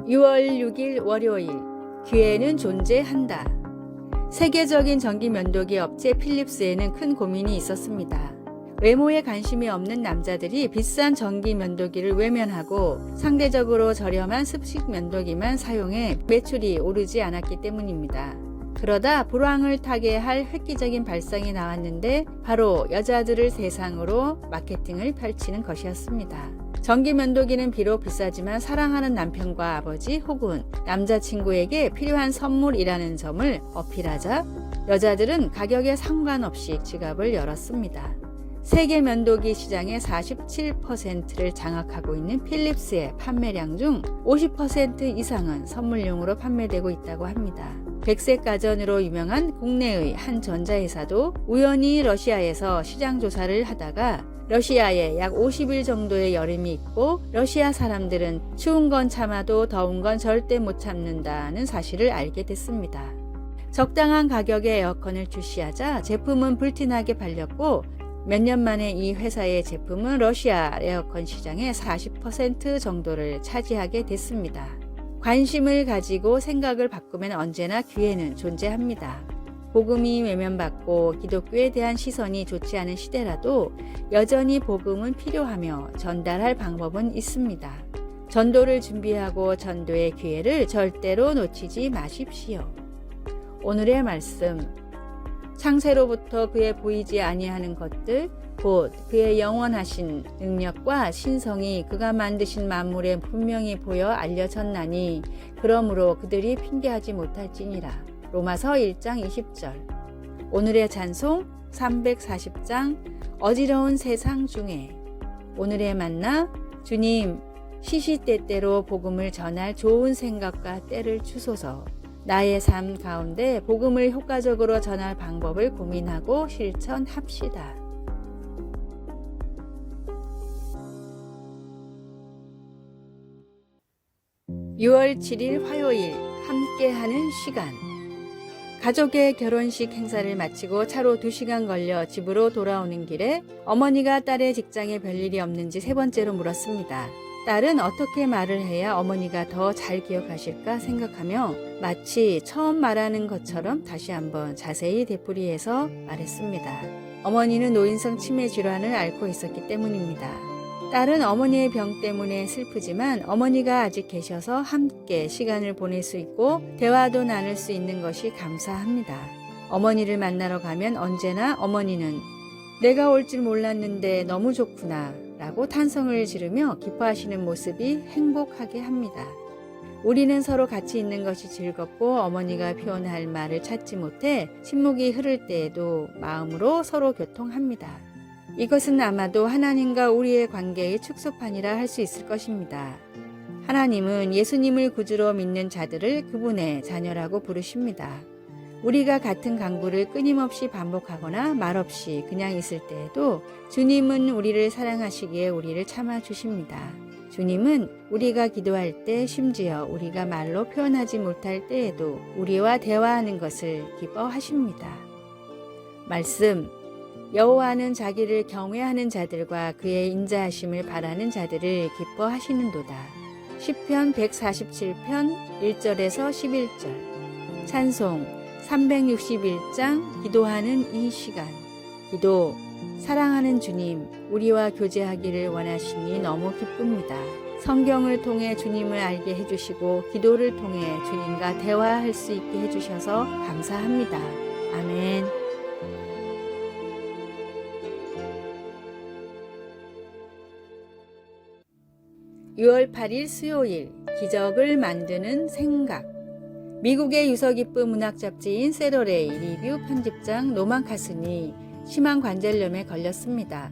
6월 6일 월요일, 기회는 존재한다. 세계적인 전기 면도기 업체 필립스에는 큰 고민이 있었습니다. 외모에 관심이 없는 남자들이 비싼 전기 면도기를 외면하고 상대적으로 저렴한 습식 면도기만 사용해 매출이 오르지 않았기 때문입니다. 그러다 불황을 타게 할 획기적인 발상이 나왔는데 바로 여자들을 대상으로 마케팅을 펼치는 것이었습니다. 전기 면도기는 비록 비싸지만 사랑하는 남편과 아버지 혹은 남자친구에게 필요한 선물이라는 점을 어필하자 여자들은 가격에 상관없이 지갑을 열었습니다. 세계 면도기 시장의 47%를 장악하고 있는 필립스의 판매량 중 50% 이상은 선물용으로 판매되고 있다고 합니다. 백색 가전으로 유명한 국내의 한 전자회사도 우연히 러시아에서 시장 조사를 하다가 러시아에 약 50일 정도의 여름이 있고 러시아 사람들은 추운 건 참아도 더운 건 절대 못 참는다는 사실을 알게 됐습니다. 적당한 가격의 에어컨을 출시하자 제품은 불티나게 팔렸고 몇 년 만에 이 회사의 제품은 러시아 에어컨 시장의 40% 정도를 차지하게 됐습니다. 관심을 가지고 생각을 바꾸면 언제나 기회는 존재합니다. 복음이 외면받고 기독교에 대한 시선이 좋지 않은 시대라도 여전히 복음은 필요하며 전달할 방법은 있습니다. 전도를 준비하고 전도의 기회를 절대로 놓치지 마십시오. 오늘의 말씀, 창세로부터 그의 보이지 아니하는 것들 곧 그의 영원하신 능력과 신성이 그가 만드신 만물에 분명히 보여 알려졌나니 그러므로 그들이 핑계하지 못할지니라. 로마서 1장 20절. 오늘의 찬송 340장 어지러운 세상 중에. 오늘의 만나, 주님 시시때때로 복음을 전할 좋은 생각과 때를 주소서. 나의 삶 가운데 복음을 효과적으로 전할 방법을 고민하고 실천합시다. 6월 7일 화요일 함께하는 시간. 가족의 결혼식 행사를 마치고 차로 2시간 걸려 집으로 돌아오는 길에 어머니가 딸의 직장에 별일이 없는지 3번째로 물었습니다. 딸은 어떻게 말을 해야 어머니가 더 잘 기억하실까 생각하며 마치 처음 말하는 것처럼 다시 한번 자세히 되풀이해서 말했습니다. 어머니는 노인성 치매 질환을 앓고 있었기 때문입니다. 딸은 어머니의 병 때문에 슬프지만 어머니가 아직 계셔서 함께 시간을 보낼 수 있고 대화도 나눌 수 있는 것이 감사합니다. 어머니를 만나러 가면 언제나 어머니는 내가 올 줄 몰랐는데 너무 좋구나 라고 탄성을 지르며 기뻐하시는 모습이 행복하게 합니다. 우리는 서로 같이 있는 것이 즐겁고 어머니가 표현할 말을 찾지 못해 침묵이 흐를 때에도 마음으로 서로 교통합니다. 이것은 아마도 하나님과 우리의 관계의 축소판이라 할 수 있을 것입니다. 하나님은 예수님을 구주로 믿는 자들을 그분의 자녀라고 부르십니다. 우리가 같은 강구를 끊임없이 반복하거나 말없이 그냥 있을 때에도 주님은 우리를 사랑하시기에 우리를 참아주십니다. 주님은 우리가 기도할 때 심지어 우리가 말로 표현하지 못할 때에도 우리와 대화하는 것을 기뻐하십니다. 말씀, 여호와는 자기를 경외하는 자들과 그의 인자하심을 바라는 자들을 기뻐하시는도다. 시편 147편 1절에서 11절. 찬송 361장 기도하는 이 시간. 기도, 사랑하는 주님, 우리와 교제하기를 원하시니 너무 기쁩니다. 성경을 통해 주님을 알게 해주시고 기도를 통해 주님과 대화할 수 있게 해주셔서 감사합니다. 아멘. (6월 8일) 수요일 기적을 만드는 생각. 미국의 유서 깊은 문학 잡지인 세러레이 리뷰 편집장 노만 카슨이 심한 관절염에 걸렸습니다.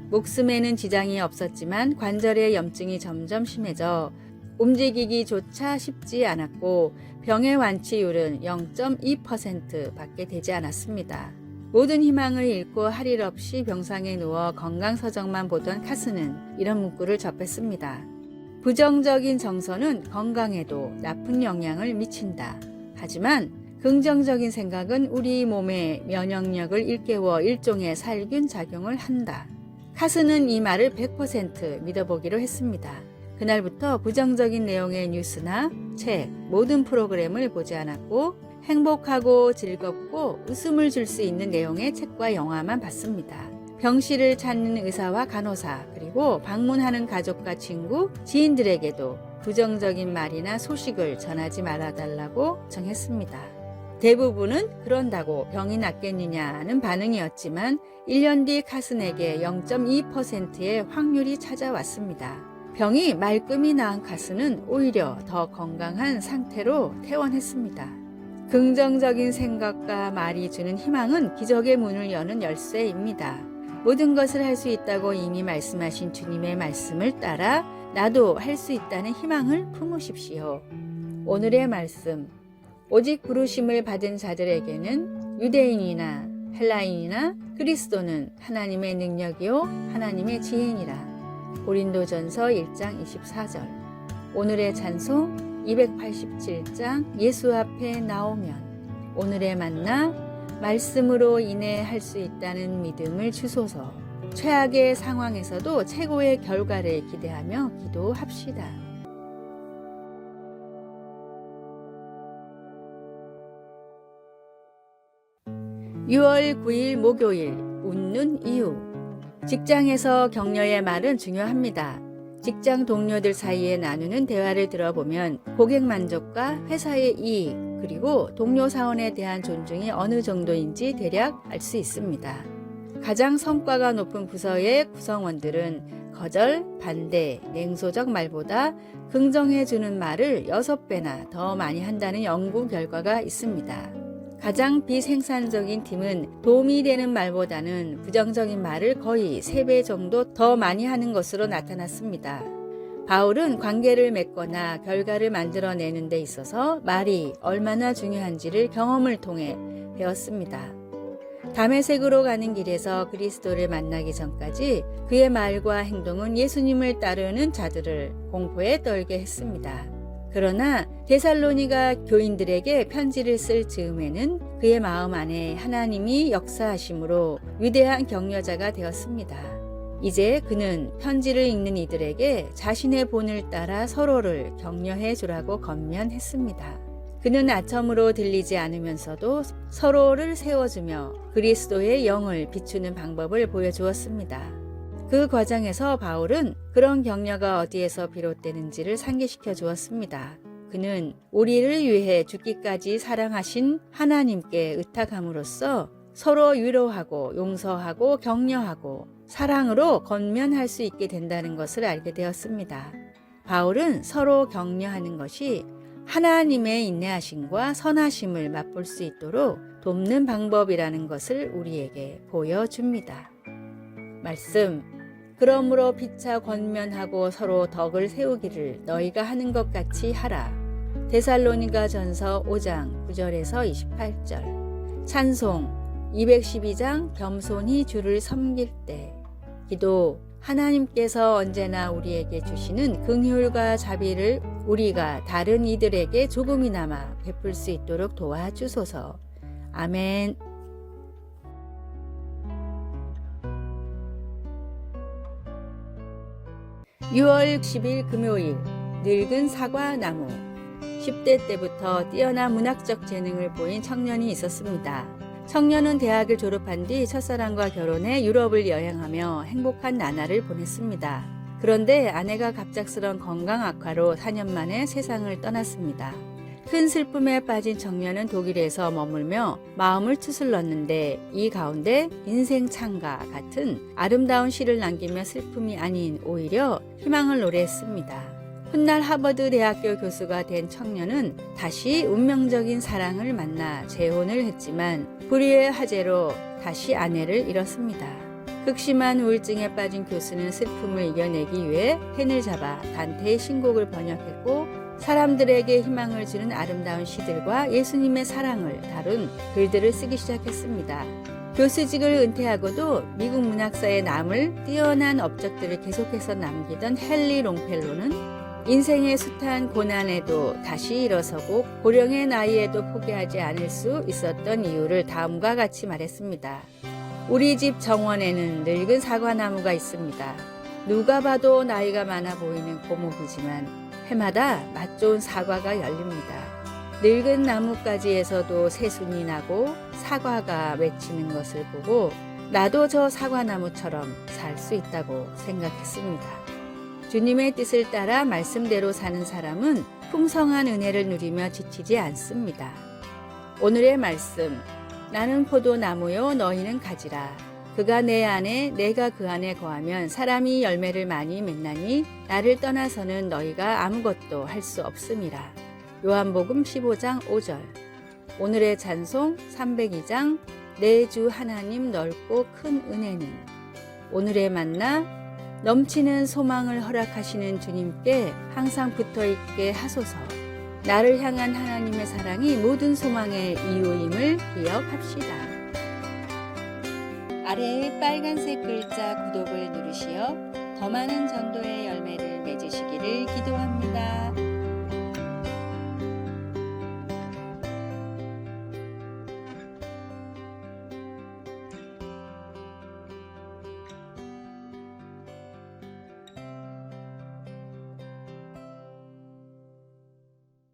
목숨에는 지장이 없었지만 관절의 염증이 점점 심해져 움직이기조차 쉽지 않았고 병의 완치율은 0.2%밖에 되지 않았습니다. 모든 희망을 잃고 할 일 없이 병상에 누워 건강서적만 보던 카슨은 이런 문구를 접했습니다. 부정적인 정서는 건강에도 나쁜 영향을 미친다. 하지만 긍정적인 생각은 우리 몸의 면역력을 일깨워 일종의 살균 작용을 한다. 카슨은 이 말을 100% 믿어보기로 했습니다. 그날부터 부정적인 내용의 뉴스나 책, 모든 프로그램을 보지 않았고 행복하고 즐겁고 웃음을 줄 수 있는 내용의 책과 영화만 봤습니다. 병실을 찾는 의사와 간호사, 그리고 방문하는 가족과 친구, 지인들에게도 부정적인 말이나 소식을 전하지 말아달라고 정했습니다. 대부분은 그런다고 병이 낫겠느냐는 반응이었지만 1년 뒤 카슨에게 0.2%의 확률이 찾아왔습니다. 병이 말끔히 나은 카슨은 오히려 더 건강한 상태로 퇴원했습니다. 긍정적인 생각과 말이 주는 희망은 기적의 문을 여는 열쇠입니다. 모든 것을 할 수 있다고 이미 말씀하신 주님의 말씀을 따라 나도 할 수 있다는 희망을 품으십시오. 오늘의 말씀. 오직 부르심을 받은 자들에게는 유대인이나 헬라인이나 그리스도는 하나님의 능력이요 하나님의 지혜니라. 고린도전서 1장 24절. 오늘의 찬송 287장 예수 앞에 나오면. 오늘의 만나 말씀으로 인해 할 수 있다는 믿음을 주소서. 최악의 상황에서도 최고의 결과를 기대하며 기도합시다. 6월 9일 목요일, 웃는 이유. 직장에서 격려의 말은 중요합니다. 직장 동료들 사이에 나누는 대화를 들어보면 고객 만족과 회사의 이익, 그리고 동료 사원에 대한 존중이 어느 정도인지 대략 알 수 있습니다. 가장 성과가 높은 부서의 구성원들은 거절, 반대, 냉소적 말보다 긍정해주는 말을 6배나 더 많이 한다는 연구 결과가 있습니다. 가장 비생산적인 팀은 도움이 되는 말보다는 부정적인 말을 거의 3배 정도 더 많이 하는 것으로 나타났습니다. 바울은 관계를 맺거나 결과를 만들어내는 데 있어서 말이 얼마나 중요한지를 경험을 통해 배웠습니다. 다메섹으로 가는 길에서 그리스도를 만나기 전까지 그의 말과 행동은 예수님을 따르는 자들을 공포에 떨게 했습니다. 그러나 데살로니가 교인들에게 편지를 쓸 즈음에는 그의 마음 안에 하나님이 역사하심으로 위대한 격려자가 되었습니다. 이제 그는 편지를 읽는 이들에게 자신의 본을 따라 서로를 격려해 주라고 권면했습니다. 그는 아첨으로 들리지 않으면서도 서로를 세워주며 그리스도의 영을 비추는 방법을 보여주었습니다. 그 과정에서 바울은 그런 격려가 어디에서 비롯되는지를 상기시켜 주었습니다. 그는 우리를 위해 죽기까지 사랑하신 하나님께 의탁함으로써 서로 위로하고 용서하고 격려하고 사랑으로 권면할 수 있게 된다는 것을 알게 되었습니다. 바울은 서로 격려하는 것이 하나님의 인내하심과 선하심을 맛볼 수 있도록 돕는 방법이라는 것을 우리에게 보여줍니다. 말씀. 그러므로 피차 권면하고 서로 덕을 세우기를 너희가 하는 것 같이 하라. 데살로니가 전서 5장 9절에서 28절. 찬송 212장 겸손히 주를 섬길 때. 기도. 하나님께서 언제나 우리에게 주시는 긍휼과 자비를 우리가 다른 이들에게 조금이나마 베풀 수 있도록 도와주소서. 아멘. (6월 10일) 금요일. 늙은 사과나무. 10대 때부터 뛰어난 문학적 재능을 보인 청년이 있었습니다. 청년은 대학을 졸업한 뒤 첫사랑과 결혼해 유럽을 여행하며 행복한 나날을 보냈습니다. 그런데 아내가 갑작스런 건강 악화로 4년 만에 세상을 떠났습니다. 큰 슬픔에 빠진 청년은 독일에서 머물며 마음을 추슬렀는데 이 가운데 인생 창가 같은 아름다운 시를 남기며 슬픔이 아닌 오히려 희망을 노래했습니다. 훗날 하버드 대학교 교수가 된 청년은 다시 운명적인 사랑을 만나 재혼을 했지만 불의의 화재로 다시 아내를 잃었습니다. 극심한 우울증에 빠진 교수는 슬픔을 이겨내기 위해 펜을 잡아 단테의 신곡을 번역했고 사람들에게 희망을 주는 아름다운 시들과 예수님의 사랑을 다룬 글들을 쓰기 시작했습니다. 교수직을 은퇴하고도 미국 문학사에 남을 뛰어난 업적들을 계속해서 남기던 헨리 롱펠로는 인생의 숱한 고난에도 다시 일어서고 고령의 나이에도 포기하지 않을 수 있었던 이유를 다음과 같이 말했습니다. 우리 집 정원에는 늙은 사과나무가 있습니다. 누가 봐도 나이가 많아 보이는 고목이지만 해마다 맛 좋은 사과가 열립니다. 늙은 나뭇가지에서도 새순이 나고 사과가 맺히는 것을 보고 나도 저 사과나무처럼 살 수 있다고 생각했습니다. 주님의 뜻을 따라 말씀대로 사는 사람은 풍성한 은혜를 누리며 지치지 않습니다. 오늘의 말씀, 나는 포도나무요 너희는 가지라. 그가 내 안에 내가 그 안에 거하면 사람이 열매를 많이 맺나니 나를 떠나서는 너희가 아무것도 할 수 없음이라. 요한복음 15장 5절. 오늘의 찬송 302장 내 주 하나님 넓고 큰 은혜는. 오늘의 만나 넘치는 소망을 허락하시는 주님께 항상 붙어있게 하소서. 나를 향한 하나님의 사랑이 모든 소망의 이유임을 기억합시다. 아래의 빨간색 글자 구독을 누르시어 더 많은 전도의 열매를 맺으시기를 기도합니다.